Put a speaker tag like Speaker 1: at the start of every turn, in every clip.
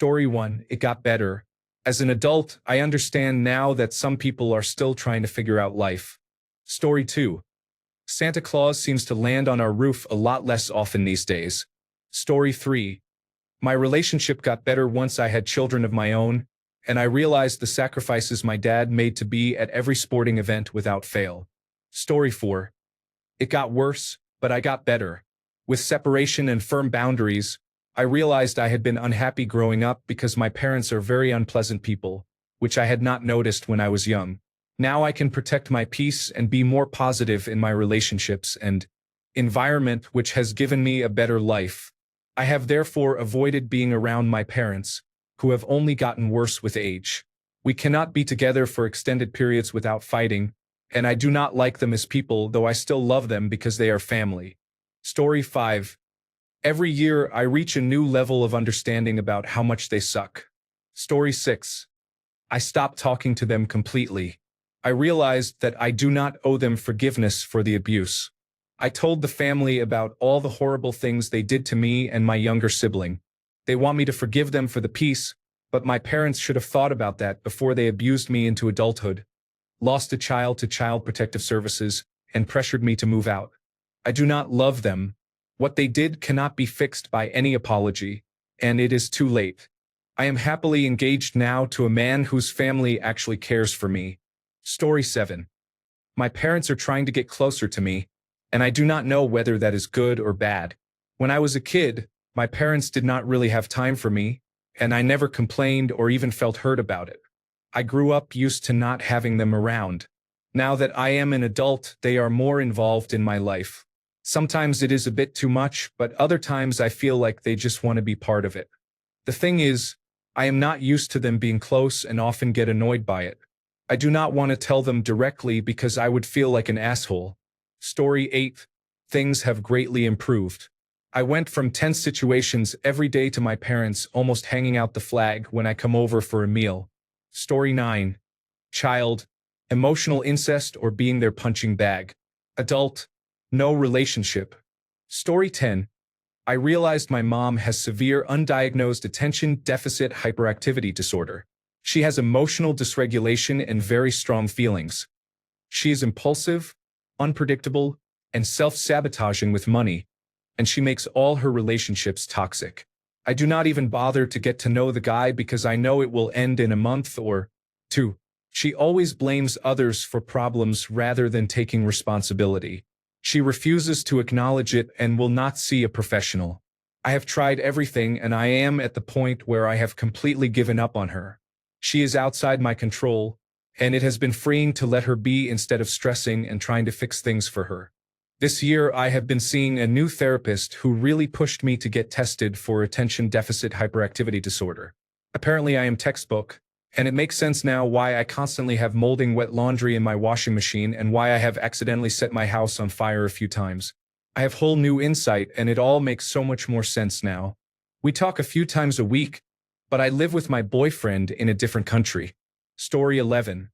Speaker 1: Story 1. It got better. As an adult, I understand now that some people are still trying to figure out life. Story 2. Santa Claus seems to land on our roof a lot less often these days. Story 3. My relationship got better once I had children of my own, and I realized the sacrifices my dad made to be at every sporting event without fail. Story 4. It got worse, but I got better. With separation and firm boundaries, I realized I had been unhappy growing up because my parents are very unpleasant people, which I had not noticed when I was young. Now I can protect my peace and be more positive in my relationships and environment, which has given me a better life. I have therefore avoided being around my parents, who have only gotten worse with age. We cannot be together for extended periods without fighting, and I do not like them as people, though I still love them because they are family. Story 5. Every year I reach a new level of understanding about how much they suck. Story 6. I stopped talking to them completely. I realized that I do not owe them forgiveness for the abuse. I told the family about all the horrible things they did to me and my younger sibling. They want me to forgive them for the peace, but my parents should have thought about that before they abused me into adulthood, lost a child to Child Protective Services, and pressured me to move out. I do not love them. What they did cannot be fixed by any apology, and it is too late. I am happily engaged now to a man whose family actually cares for me. Story 7. My parents are trying to get closer to me, and I do not know whether that is good or bad. When I was a kid, my parents did not really have time for me, and I never complained or even felt hurt about it. I grew up used to not having them around. Now that I am an adult, they are more involved in my life. Sometimes it is a bit too much, but other times I feel like they just want to be part of it. The thing is, I am not used to them being close and often get annoyed by it. I do not want to tell them directly because I would feel like an asshole. Story 8. Things have greatly improved. I went from tense situations every day to my parents almost hanging out the flag when I come over for a meal. Story 9. Child. Emotional incest or being their punching bag. Adult. No relationship. Story 10. I realized my mom has severe undiagnosed attention deficit hyperactivity disorder. She has emotional dysregulation and very strong feelings. She is impulsive, unpredictable, and self-sabotaging with money, and she makes all her relationships toxic. I do not even bother to get to know the guy because I know it will end in a month or two. She always blames others for problems rather than taking responsibility. She refuses to acknowledge it and will not see a professional. I have tried everything and I am at the point where I have completely given up on her. She is outside my control, and it has been freeing to let her be instead of stressing and trying to fix things for her. This year I have been seeing a new therapist who really pushed me to get tested for attention deficit hyperactivity disorder. Apparently I am textbook, and it makes sense now why I constantly have molding wet laundry in my washing machine and why I have accidentally set my house on fire a few times. I have whole new insight and it all makes so much more sense now. We talk a few times a week, but I live with my boyfriend in a different country. Story 11.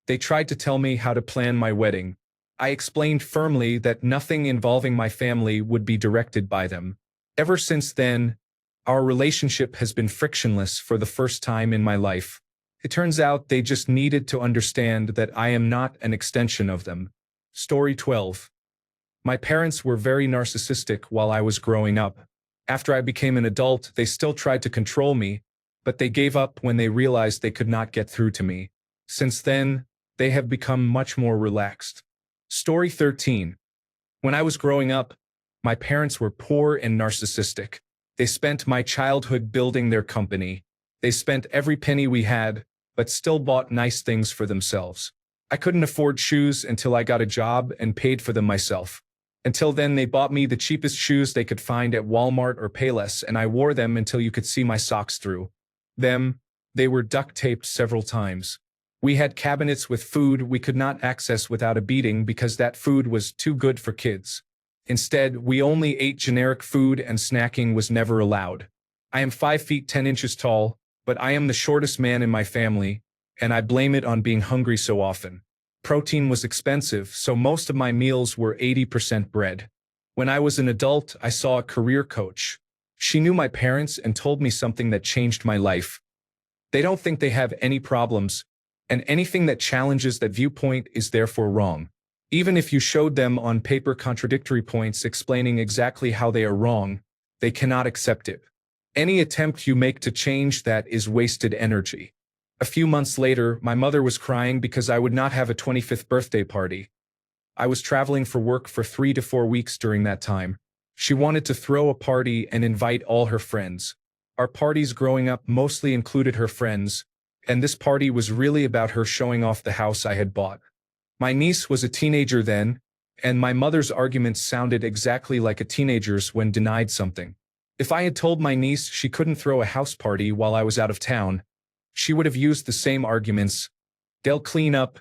Speaker 1: They tried to tell me how to plan my wedding. I explained firmly that nothing involving my family would be directed by them. Ever since then, our relationship has been frictionless for the first time in my life. It turns out they just needed to understand that I am not an extension of them. Story 12. My parents were very narcissistic while I was growing up. After I became an adult, they still tried to control me, but they gave up when they realized they could not get through to me. Since then, they have become much more relaxed. Story 13. When I was growing up, my parents were poor and narcissistic. They spent my childhood building their company. They spent every penny we had, but still bought nice things for themselves. I couldn't afford shoes until I got a job and paid for them myself. Until then, they bought me the cheapest shoes they could find at Walmart or Payless, and I wore them until you could see my socks through them. They were duct taped several times. We had cabinets with food we could not access without a beating because that food was too good for kids. Instead, we only ate generic food and snacking was never allowed. I am 5 feet 10 inches tall, but I am the shortest man in my family, and I blame it on being hungry so often. Protein was expensive, so most of my meals were 80% bread. When I was an adult, I saw a career coach. She knew my parents and told me something that changed my life. They don't think they have any problems, and anything that challenges that viewpoint is therefore wrong. Even if you showed them on paper contradictory points explaining exactly how they are wrong, they cannot accept it. Any attempt you make to change that is wasted energy. A few months later, my mother was crying because I would not have a 25th birthday party. I was traveling for work for 3 to 4 weeks during that time. She wanted to throw a party and invite all her friends. Our parties growing up mostly included her friends, and this party was really about her showing off the house I had bought. My niece was a teenager then, and my mother's arguments sounded exactly like a teenager's when denied something. If I had told my niece she couldn't throw a house party while I was out of town, she would have used the same arguments. They'll clean up.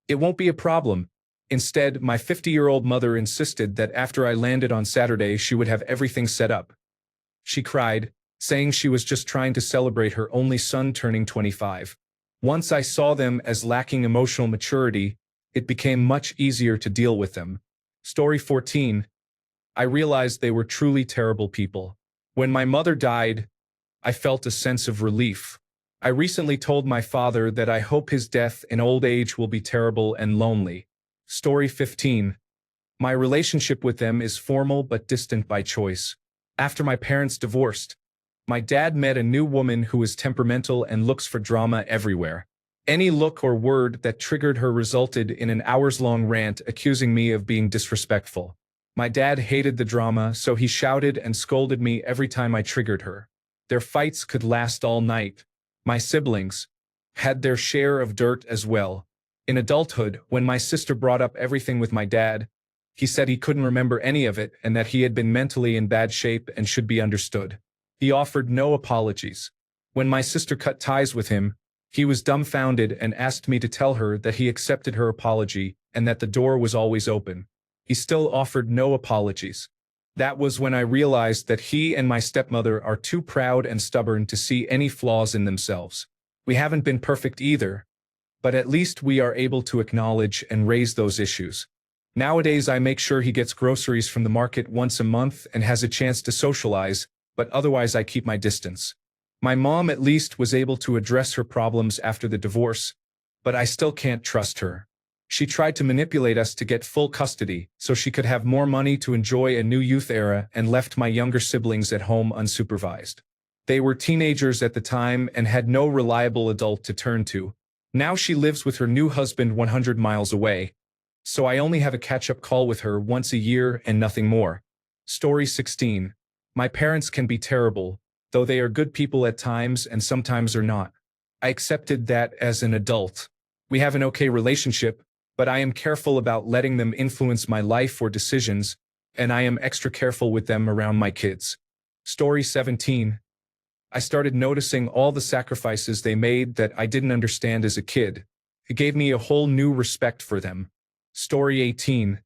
Speaker 1: It won't be a problem. Instead, my 50-year-old mother insisted that after I landed on Saturday she would have everything set up. She cried, saying she was just trying to celebrate her only son turning 25. Once I saw them as lacking emotional maturity, it became much easier to deal with them. Story 14. I realized they were truly terrible people. When my mother died, I felt a sense of relief. I recently told my father that I hope his death in old age will be terrible and lonely. Story 15. My relationship with them is formal but distant by choice. After my parents divorced, my dad met a new woman who is temperamental and looks for drama everywhere. Any look or word that triggered her resulted in an hours-long rant accusing me of being disrespectful. My dad hated the drama, so he shouted and scolded me every time I triggered her. Their fights could last all night. My siblings had their share of dirt as well. In adulthood, when my sister brought up everything with my dad, he said he couldn't remember any of it and that he had been mentally in bad shape and should be understood. He offered no apologies. When my sister cut ties with him, he was dumbfounded and asked me to tell her that he accepted her apology and that the door was always open. He still offered no apologies. That was when I realized that he and my stepmother are too proud and stubborn to see any flaws in themselves. We haven't been perfect either, but at least we are able to acknowledge and raise those issues. Nowadays, I make sure he gets groceries from the market once a month and has a chance to socialize, but otherwise I keep my distance. My mom at least was able to address her problems after the divorce, but I still can't trust her. She tried to manipulate us to get full custody so she could have more money to enjoy a new youth era and left my younger siblings at home unsupervised. They were teenagers at the time and had no reliable adult to turn to. Now she lives with her new husband 100 miles away, so I only have a catch-up call with her once a year and nothing more. Story 16. My parents can be terrible, though they are good people at times and sometimes are not. I accepted that as an adult. We have an okay relationship, but I am careful about letting them influence my life or decisions, and I am extra careful with them around my kids. Story 17. I started noticing all the sacrifices they made that I didn't understand as a kid. It gave me a whole new respect for them. Story 18.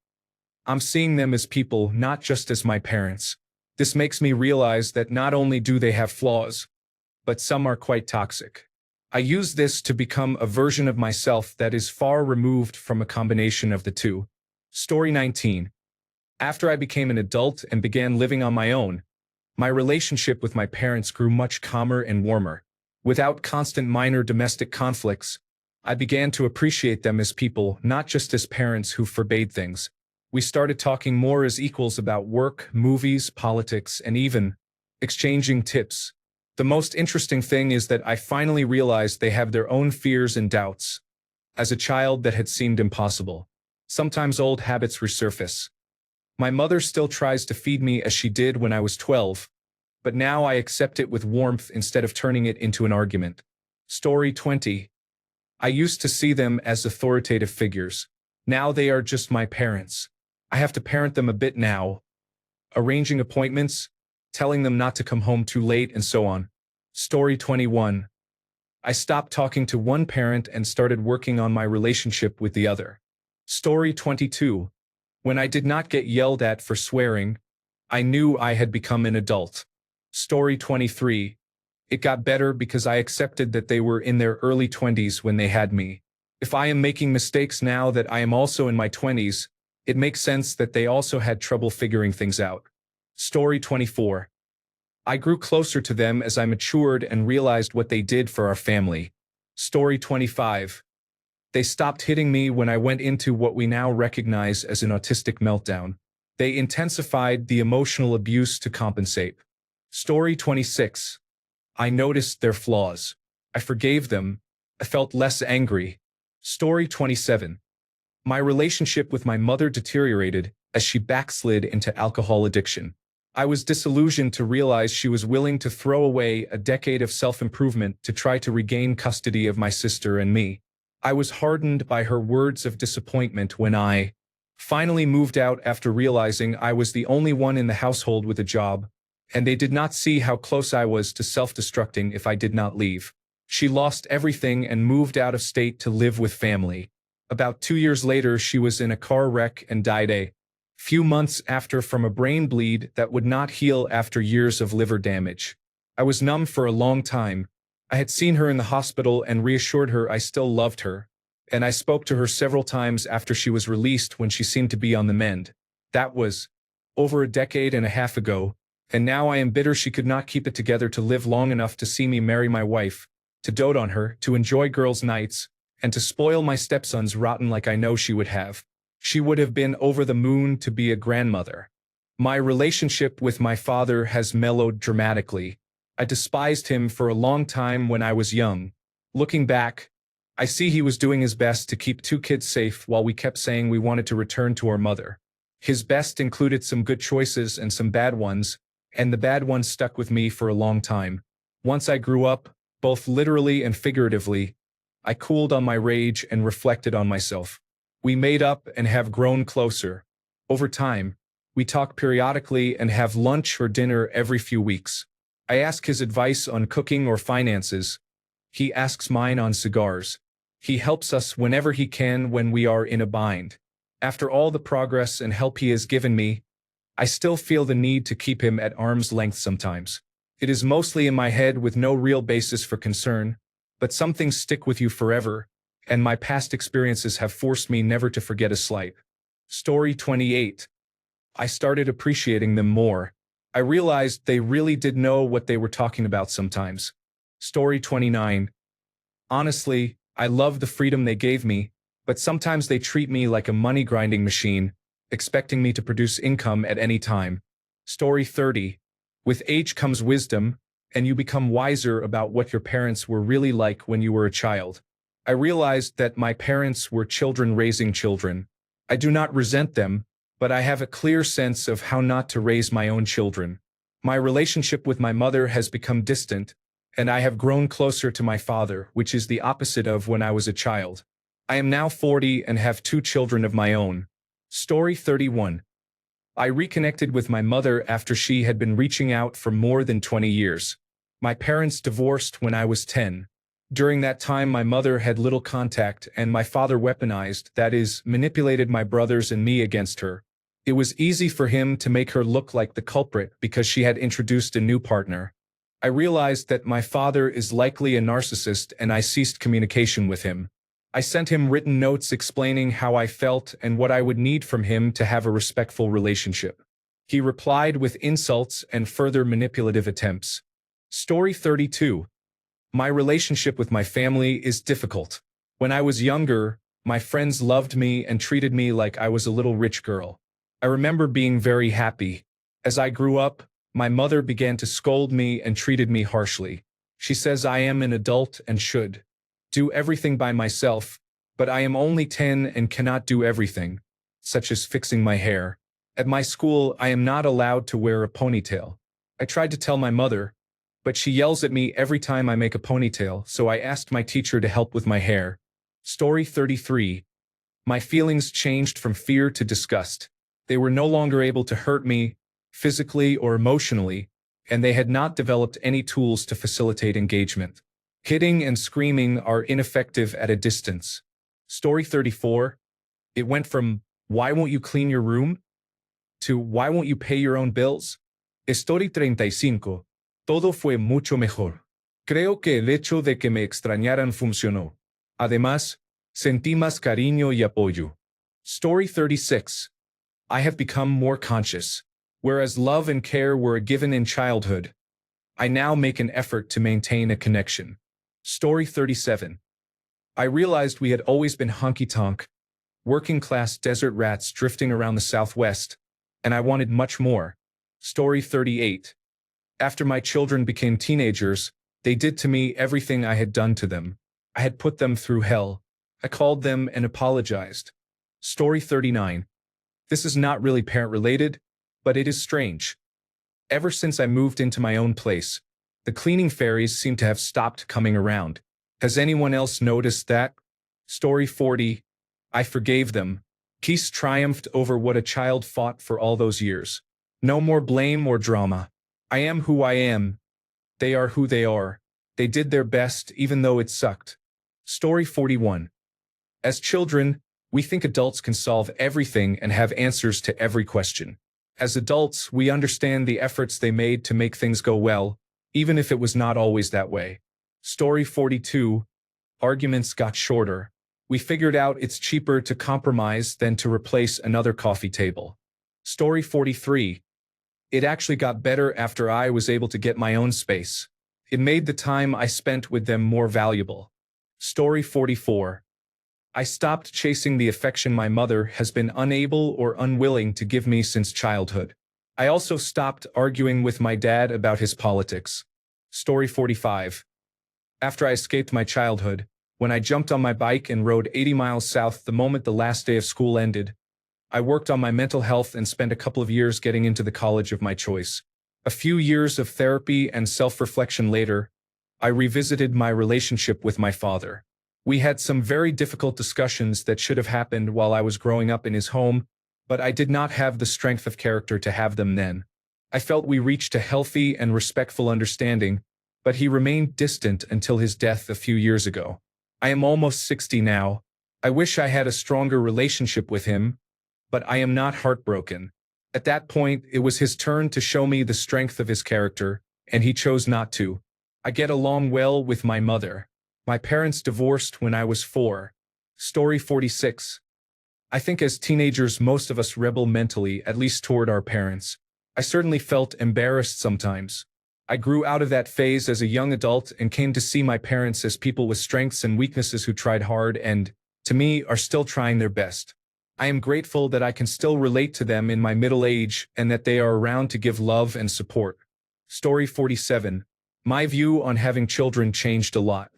Speaker 1: I'm seeing them as people, not just as my parents. This makes me realize that not only do they have flaws, but some are quite toxic. I use this to become a version of myself that is far removed from a combination of the two. Story 19. After I became an adult and began living on my own, my relationship with my parents grew much calmer and warmer. Without constant minor domestic conflicts, I began to appreciate them as people, not just as parents who forbade things. We started talking more as equals about work, movies, politics, and even exchanging tips. The most interesting thing is that I finally realized they have their own fears and doubts. As a child, that had seemed impossible. Sometimes old habits resurface. My mother still tries to feed me as she did when I was 12, but now I accept it with warmth instead of turning it into an argument. Story 20. I used to see them as authoritative figures. Now they are just my parents. I have to parent them a bit now, arranging appointments, telling them not to come home too late, and so on. Story 21. I stopped talking to one parent and started working on my relationship with the other. Story 22. When I did not get yelled at for swearing, I knew I had become an adult. Story 23. It got better because I accepted that they were in their early 20s when they had me. If I am making mistakes now that I am also in my 20s, it makes sense that they also had trouble figuring things out. Story 24. I grew closer to them as I matured and realized what they did for our family. Story 25. They stopped hitting me when I went into what we now recognize as an autistic meltdown. They intensified the emotional abuse to compensate. Story 26. I noticed their flaws. I forgave them. I felt less angry. Story 27. My relationship with my mother deteriorated as she backslid into alcohol addiction. I was disillusioned to realize she was willing to throw away a decade of self-improvement to try to regain custody of my sister and me. I was hardened by her words of disappointment when I finally moved out after realizing I was the only one in the household with a job, and they did not see how close I was to self-destructing if I did not leave. She lost everything and moved out of state to live with family. About 2 years later, she was in a car wreck and died a few months after from a brain bleed that would not heal after years of liver damage. I was numb for a long time. I had seen her in the hospital and reassured her I still loved her, and I spoke to her several times after she was released when she seemed to be on the mend. That was over a decade and a half ago, and now I am bitter she could not keep it together to live long enough to see me marry my wife, to dote on her, to enjoy girls' nights, and to spoil my stepsons rotten like I know she would have. She would have been over the moon to be a grandmother. My relationship with my father has mellowed dramatically. I despised him for a long time when I was young. Looking back, I see he was doing his best to keep 2 kids safe while we kept saying we wanted to return to our mother. His best included some good choices and some bad ones, and the bad ones stuck with me for a long time. Once I grew up, both literally and figuratively, I cooled on my rage and reflected on myself. We made up and have grown closer. Over time, we talk periodically and have lunch or dinner every few weeks. I ask his advice on cooking or finances. He asks mine on cigars. He helps us whenever he can when we are in a bind. After all the progress and help he has given me, I still feel the need to keep him at arm's length sometimes. It is mostly in my head with no real basis for concern, but some things stick with you forever, and my past experiences have forced me never to forget a slight. Story 28. I started appreciating them more. I realized they really did know what they were talking about sometimes. Story 29. Honestly, I love the freedom they gave me, but sometimes they treat me like a money-grinding machine, expecting me to produce income at any time. Story 30. With age comes wisdom, and you become wiser about what your parents were really like when you were a child. I realized that my parents were children raising children. I do not resent them, but I have a clear sense of how not to raise my own children. My relationship with my mother has become distant, and I have grown closer to my father, which is the opposite of when I was a child. I am now 40 and have 2 children of my own. Story 31. I reconnected with my mother after she had been reaching out for more than 20 years. My parents divorced when I was 10. During that time, my mother had little contact, and my father weaponized, that is, manipulated my brothers and me against her. It was easy for him to make her look like the culprit because she had introduced a new partner. I realized that my father is likely a narcissist, and I ceased communication with him. I sent him written notes explaining how I felt and what I would need from him to have a respectful relationship. He replied with insults and further manipulative attempts. Story 32. My relationship with my family is difficult. When I was younger, my friends loved me and treated me like I was a little rich girl. I remember being very happy. As I grew up, my mother began to scold me and treated me harshly. She says I am an adult and should do everything by myself, but I am only 10 and cannot do everything, such as fixing my hair. At my school, I am not allowed to wear a ponytail. I tried to tell my mother, but she yells at me every time I make a ponytail, so I asked my teacher to help with my hair. Story 33. My feelings changed from fear to disgust. They were no longer able to hurt me, physically or emotionally, and they had not developed any tools to facilitate engagement. Hitting and screaming are ineffective at a distance. Story 34. It went from, "Why won't you clean your room?" to, "Why won't you pay your own bills?" Story 35. Todo fue mucho mejor. Creo que el hecho de que me extrañaran funcionó. Además, sentí más cariño y apoyo. Story 36. I have become more conscious. Whereas love and care were a given in childhood, I now make an effort to maintain a connection. Story 37. I realized we had always been honky-tonk, working-class desert rats drifting around the Southwest, and I wanted much more. Story 38. After my children became teenagers, they did to me everything I had done to them. I had put them through hell. I called them and apologized. Story 39. This is not really parent-related, but it is strange. Ever since I moved into my own place, the cleaning fairies seem to have stopped coming around. Has anyone else noticed that? Story 40. I forgave them. Peace triumphed over what a child fought for all those years. No more blame or drama. I am who I am. They are who they are. They did their best even though it sucked. Story 41. As children, we think adults can solve everything and have answers to every question. As adults, we understand the efforts they made to make things go well, even if it was not always that way. Story 42. Arguments got shorter. We figured out it's cheaper to compromise than to replace another coffee table. Story 43. It actually got better after I was able to get my own space. It made the time I spent with them more valuable. Story 44. I stopped chasing the affection my mother has been unable or unwilling to give me since childhood. I also stopped arguing with my dad about his politics. Story 45. After I escaped my childhood, when I jumped on my bike and rode 80 miles south the moment the last day of school ended, I worked on my mental health and spent a couple of years getting into the college of my choice. A few years of therapy and self-reflection later, I revisited my relationship with my father. We had some very difficult discussions that should have happened while I was growing up in his home, but I did not have the strength of character to have them then. I felt we reached a healthy and respectful understanding, but he remained distant until his death a few years ago. I am almost 60 now. I wish I had a stronger relationship with him, but I am not heartbroken. At that point, it was his turn to show me the strength of his character, and he chose not to. I get along well with my mother. My parents divorced when I was 4. Story 46. I think as teenagers most of us rebel mentally, at least toward our parents. I certainly felt embarrassed sometimes. I grew out of that phase as a young adult and came to see my parents as people with strengths and weaknesses who tried hard and, to me, are still trying their best. I am grateful that I can still relate to them in my middle age and that they are around to give love and support. Story 47. My view on having children changed a lot.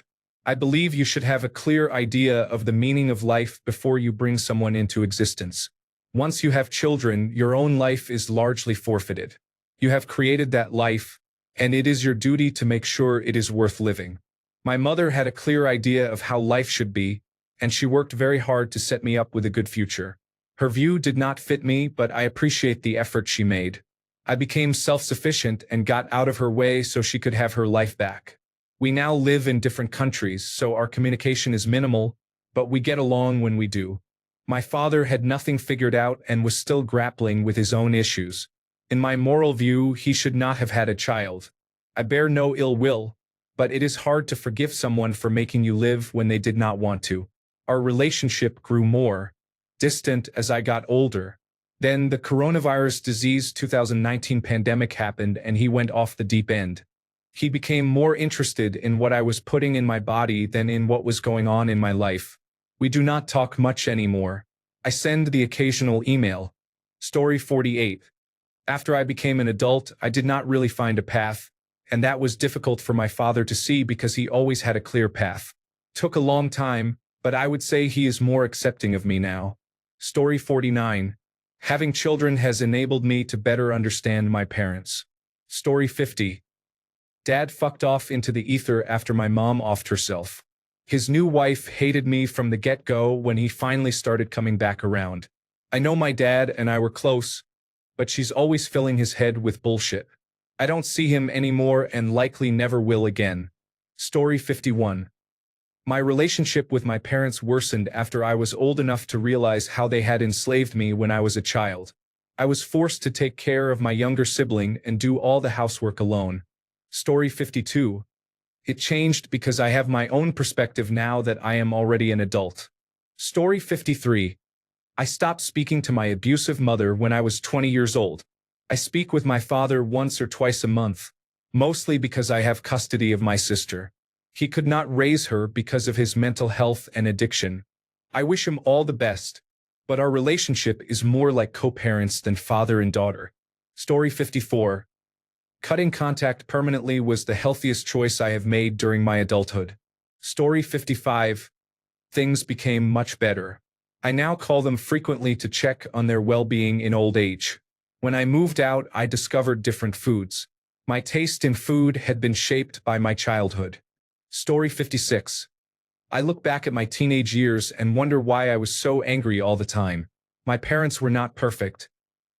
Speaker 1: I believe you should have a clear idea of the meaning of life before you bring someone into existence. Once you have children, your own life is largely forfeited. You have created that life, and it is your duty to make sure it is worth living. My mother had a clear idea of how life should be, and she worked very hard to set me up with a good future. Her view did not fit me, but I appreciate the effort she made. I became self-sufficient and got out of her way so she could have her life back. We now live in different countries, so our communication is minimal, but we get along when we do. My father had nothing figured out and was still grappling with his own issues. In my moral view, he should not have had a child. I bear no ill will, but it is hard to forgive someone for making you live when they did not want to. Our relationship grew more distant as I got older. Then the coronavirus disease 2019 pandemic happened and he went off the deep end. He became more interested in what I was putting in my body than in what was going on in my life. We do not talk much anymore. I send the occasional email. Story 48. After I became an adult, I did not really find a path, and that was difficult for my father to see because he always had a clear path. Took a long time, but I would say he is more accepting of me now. Story 49. Having children has enabled me to better understand my parents. Story 50. Dad fucked off into the ether after my mom offed herself. His new wife hated me from the get-go when he finally started coming back around. I know my dad and I were close, but she's always filling his head with bullshit. I don't see him anymore and likely never will again. Story 51. My relationship with my parents worsened after I was old enough to realize how they had enslaved me when I was a child. I was forced to take care of my younger sibling and do all the housework alone. Story 52. It changed because I have my own perspective now that I am already an adult. Story 53. I stopped speaking to my abusive mother when I was 20 years old. I speak with my father once or twice a month. mostly because I have custody of my sister. He could not raise her because of his mental health and addiction. I wish him all the best, but our relationship is more like co-parents than father and daughter. Story 54. Cutting contact permanently was the healthiest choice I have made during my adulthood. Story 55. Things became much better. I now call them frequently to check on their well-being in old age. When I moved out, I discovered different foods. My taste in food had been shaped by my childhood. Story 56. I look back at my teenage years and wonder why I was so angry all the time. My parents were not perfect.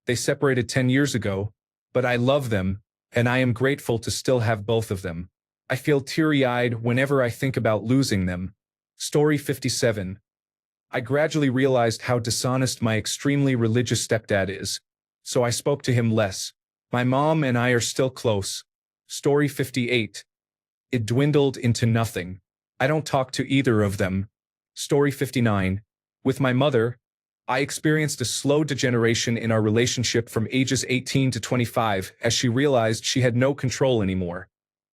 Speaker 1: They separated 10 years ago, but I love them, and I am grateful to still have both of them. I feel teary-eyed whenever I think about losing them. Story 57. I gradually realized how dishonest my extremely religious stepdad is, so I spoke to him less. My mom and I are still close. Story 58. It dwindled into nothing. I don't talk to either of them. Story 59. With my mother, I experienced a slow degeneration in our relationship from ages 18 to 25 as she realized she had no control anymore,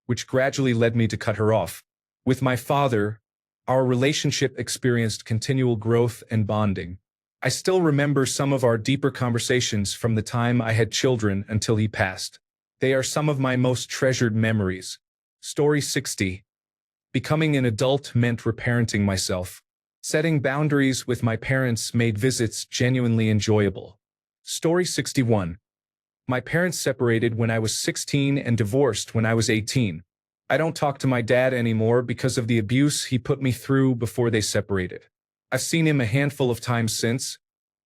Speaker 1: which gradually led me to cut her off. With my father, our relationship experienced continual growth and bonding. I still remember some of our deeper conversations from the time I had children until he passed. They are some of my most treasured memories. Story 60. Becoming an adult meant reparenting myself. Setting boundaries with my parents made visits genuinely enjoyable. Story 61. My parents separated when I was 16 and divorced when I was 18. I don't talk to my dad anymore because of the abuse he put me through before they separated. I've seen him a handful of times since,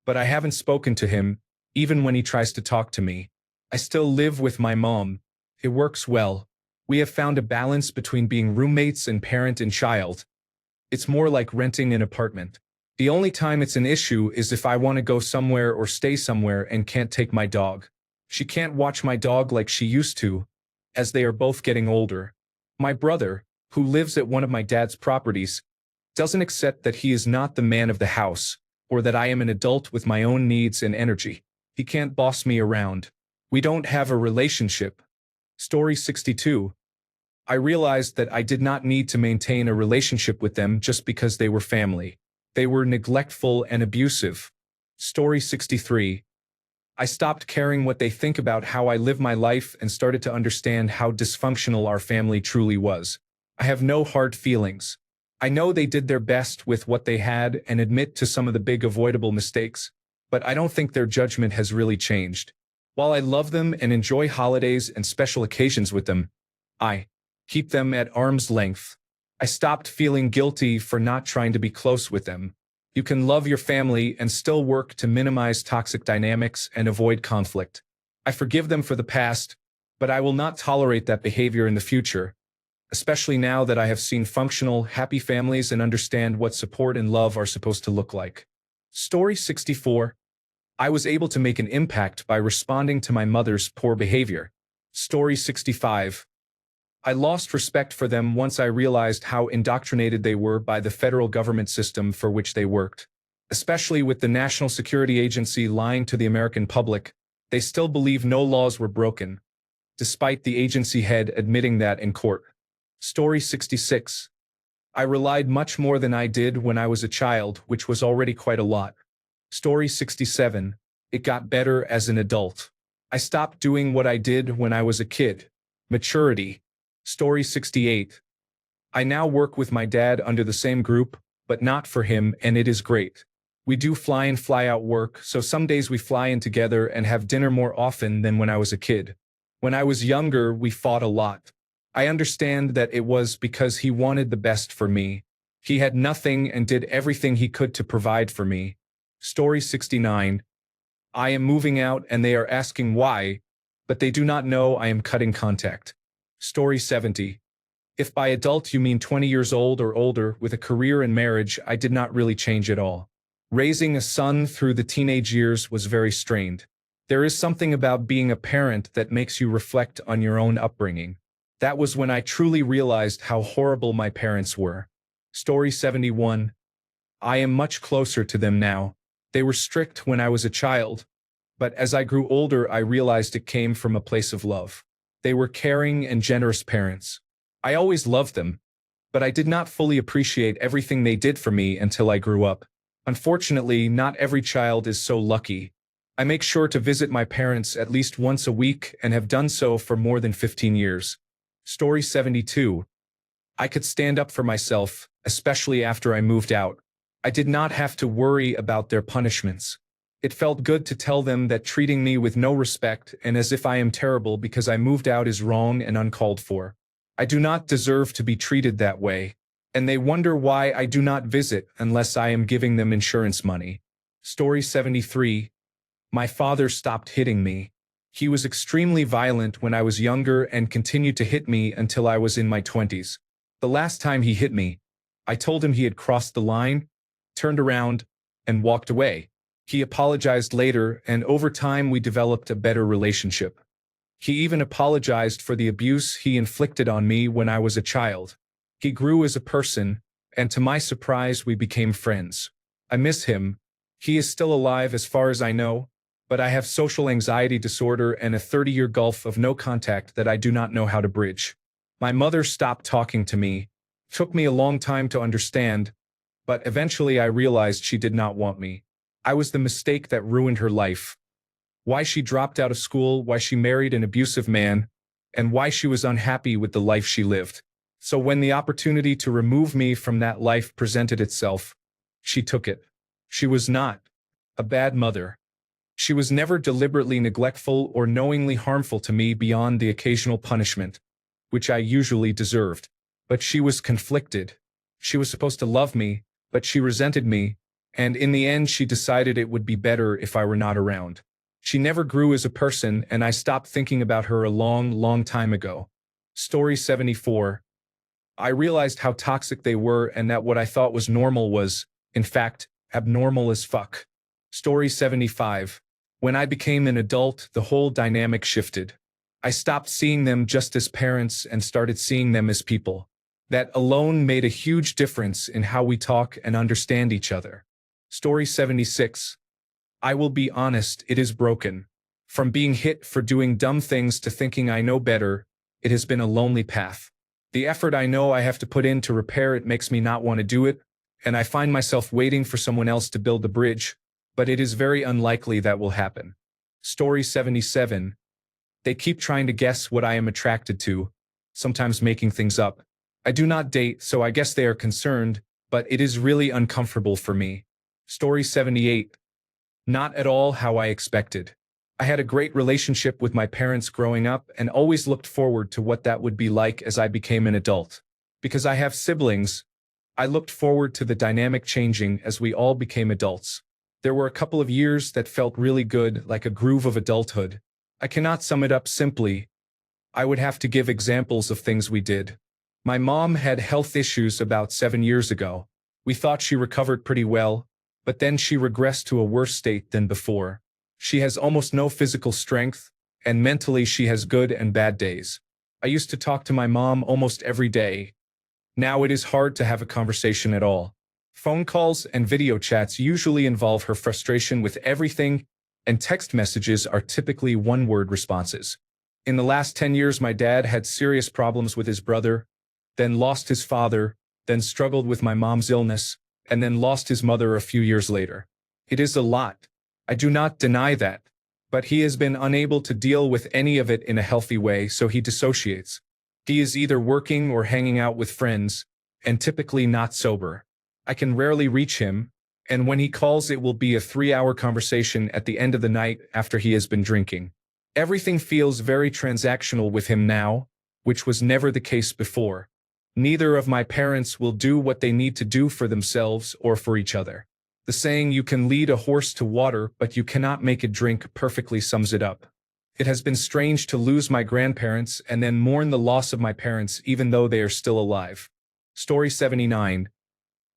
Speaker 1: but I haven't spoken to him, even when he tries to talk to me. I still live with my mom. It works well. We have found a balance between being roommates and parent and child. It's more like renting an apartment. The only time it's an issue is if I want to go somewhere or stay somewhere and can't take my dog. She can't watch my dog like she used to, as they are both getting older. My brother, who lives at one of my dad's properties, doesn't accept that he is not the man of the house, or that I am an adult with my own needs and energy. He can't boss me around. We don't have a relationship. Story 62. I realized that I did not need to maintain a relationship with them just because they were family. They were neglectful and abusive. Story 63. I stopped caring what they think about how I live my life and started to understand how dysfunctional our family truly was. I have no hard feelings. I know they did their best with what they had and admit to some of the big avoidable mistakes, but I don't think their judgment has really changed. While I love them and enjoy holidays and special occasions with them, I keep them at arm's length. I stopped feeling guilty for not trying to be close with them. You can love your family and still work to minimize toxic dynamics and avoid conflict. I forgive them for the past, but I will not tolerate that behavior in the future, especially now that I have seen functional, happy families and understand what support and love are supposed to look like. Story 64. I was able to make an impact by responding to my mother's poor behavior. Story 65. I lost respect for them once I realized how indoctrinated they were by the federal government system for which they worked. Especially with the National Security Agency lying to the American public, they still believe no laws were broken, despite the agency head admitting that in court. Story 66. I relied much more than I did when I was a child, which was already quite a lot. Story 67. It got better as an adult. I stopped doing what I did when I was a kid. Maturity. Story 68. I now work with my dad under the same group, but not for him, and it is great. We do fly in fly out work, so some days we fly in together and have dinner more often than when I was a kid. When I was younger, we fought a lot. I understand that it was because he wanted the best for me. He had nothing and did everything he could to provide for me. Story 69. I am moving out and they are asking why, but they do not know I am cutting contact. Story 70. If by adult you mean 20 years old or older with a career and marriage, I did not really change at all. Raising a son through the teenage years was very strained. There is something about being a parent that makes you reflect on your own upbringing. That was when I truly realized how horrible my parents were. Story 71. I am much closer to them now. They were strict when I was a child, but as I grew older, I realized it came from a place of love. They were caring and generous parents. I always loved them, but I did not fully appreciate everything they did for me until I grew up. Unfortunately, not every child is so lucky. I make sure to visit my parents at least once a week and have done so for more than 15 years. Story 72. I could stand up for myself, especially after I moved out. I did not have to worry about their punishments. It felt good to tell them that treating me with no respect and as if I am terrible because I moved out is wrong and uncalled for. I do not deserve to be treated that way, and they wonder why I do not visit unless I am giving them insurance money. Story 73. My father stopped hitting me. He was extremely violent when I was younger and continued to hit me until I was in my 20s. The last time he hit me, I told him he had crossed the line, turned around, and walked away. He apologized later, and over time we developed a better relationship. He even apologized for the abuse he inflicted on me when I was a child. He grew as a person, and to my surprise we became friends. I miss him. He is still alive as far as I know, but I have social anxiety disorder and a 30-year gulf of no contact that I do not know how to bridge. My mother stopped talking to me. Took me a long time to understand, but eventually I realized she did not want me. I was the mistake that ruined her life. Why she dropped out of school, why she married an abusive man, and why she was unhappy with the life she lived. So when the opportunity to remove me from that life presented itself, she took it. She was not a bad mother. She was never deliberately neglectful or knowingly harmful to me beyond the occasional punishment, which I usually deserved. But she was conflicted. She was supposed to love me, but she resented me, and in the end she decided it would be better if I were not around. She never grew as a person, and I stopped thinking about her a long, long time ago. Story 74. I realized how toxic they were and that what I thought was normal was, in fact, abnormal as fuck. Story 75. When I became an adult, the whole dynamic shifted. I stopped seeing them just as parents and started seeing them as people. That alone made a huge difference in how we talk and understand each other. Story 76. I will be honest, it is broken. From being hit for doing dumb things to thinking I know better, it has been a lonely path. The effort I know I have to put in to repair it makes me not want to do it, and I find myself waiting for someone else to build the bridge, but it is very unlikely that will happen. Story 77. They keep trying to guess what I am attracted to, sometimes making things up. I do not date, so I guess they are concerned, but it is really uncomfortable for me. Story 78. Not at all how I expected. I had a great relationship with my parents growing up and always looked forward to what that would be like as I became an adult. Because I have siblings, I looked forward to the dynamic changing as we all became adults. There were a couple of years that felt really good, like a groove of adulthood. I cannot sum it up simply. I would have to give examples of things we did. My mom had health issues about 7 years ago. We thought she recovered pretty well, but then she regressed to a worse state than before. She has almost no physical strength, and mentally she has good and bad days. I used to talk to my mom almost every day. Now it is hard to have a conversation at all. Phone calls and video chats usually involve her frustration with everything, and text messages are typically one-word responses. In the last 10 years, my dad had serious problems with his brother, then lost his father, then struggled with my mom's illness, and then lost his mother a few years later. It is a lot. I do not deny that. But he has been unable to deal with any of it in a healthy way, so he dissociates. He is either working or hanging out with friends, and typically not sober. I can rarely reach him, and when he calls it will be a 3-hour conversation at the end of the night after he has been drinking. Everything feels very transactional with him now, which was never the case before. Neither of my parents will do what they need to do for themselves or for each other. The saying, "You can lead a horse to water, but you cannot make it drink," perfectly sums it up. It has been strange to lose my grandparents and then mourn the loss of my parents even though they are still alive. Story 79.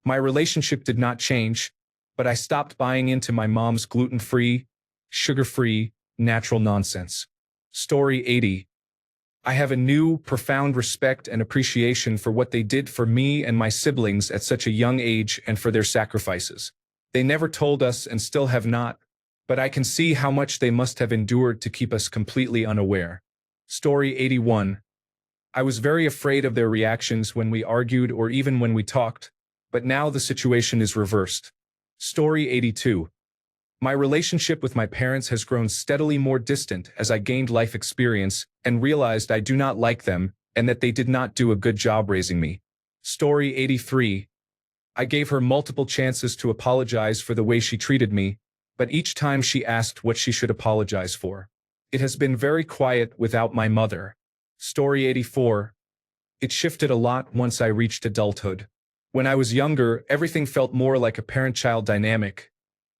Speaker 1: My relationship did not change, but I stopped buying into my mom's gluten-free, sugar-free, natural nonsense. Story 80. I have a new, profound respect and appreciation for what they did for me and my siblings at such a young age and for their sacrifices. They never told us and still have not, but I can see how much they must have endured to keep us completely unaware. Story 81. I was very afraid of their reactions when we argued or even when we talked, but now the situation is reversed. Story 82. My relationship with my parents has grown steadily more distant as I gained life experience and realized I do not like them and that they did not do a good job raising me. Story 83. I gave her multiple chances to apologize for the way she treated me, but each time she asked what she should apologize for. It has been very quiet without my mother. Story 84. It shifted a lot once I reached adulthood. When I was younger, everything felt more like a parent-child dynamic.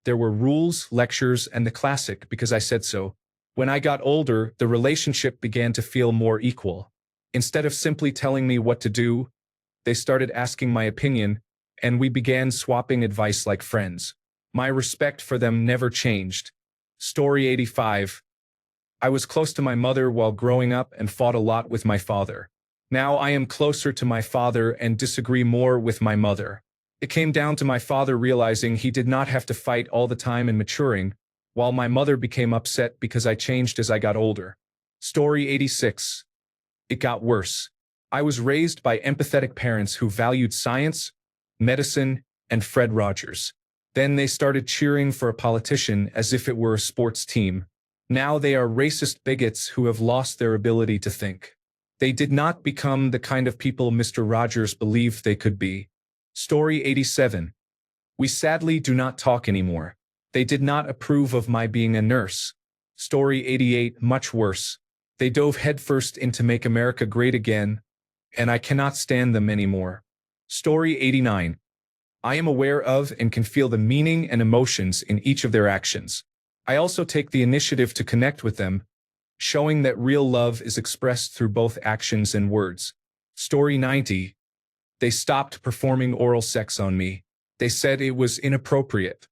Speaker 1: There were rules, lectures, and the classic because I said so. When I got older, the relationship began to feel more equal. Instead of simply telling me what to do, they started asking my opinion, and we began swapping advice like friends. My respect for them never changed. Story 85. I was close to my mother while growing up and fought a lot with my father. Now I am closer to my father and disagree more with my mother. It came down to my father realizing he did not have to fight all the time and maturing, while my mother became upset because I changed as I got older. Story 86. It got worse. I was raised by empathetic parents who valued science, medicine, and Fred Rogers. Then they started cheering for a politician as if it were a sports team. Now they are racist bigots who have lost their ability to think. They did not become the kind of people Mr. Rogers believed they could be. Story 87. We sadly do not talk anymore. They did not approve of my being a nurse. Story 88. Much worse. They dove headfirst into Make America Great Again, and I cannot stand them anymore. Story 89. I am aware of and can feel the meaning and emotions in each of their actions. I also take the initiative to connect with them, showing that real love is expressed through both actions and words. Story 90. They stopped performing oral sex on me. They said it was inappropriate.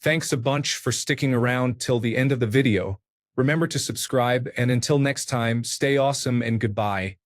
Speaker 1: Thanks a bunch for sticking around till the end of the video. Remember to subscribe, and until next time, stay awesome and goodbye.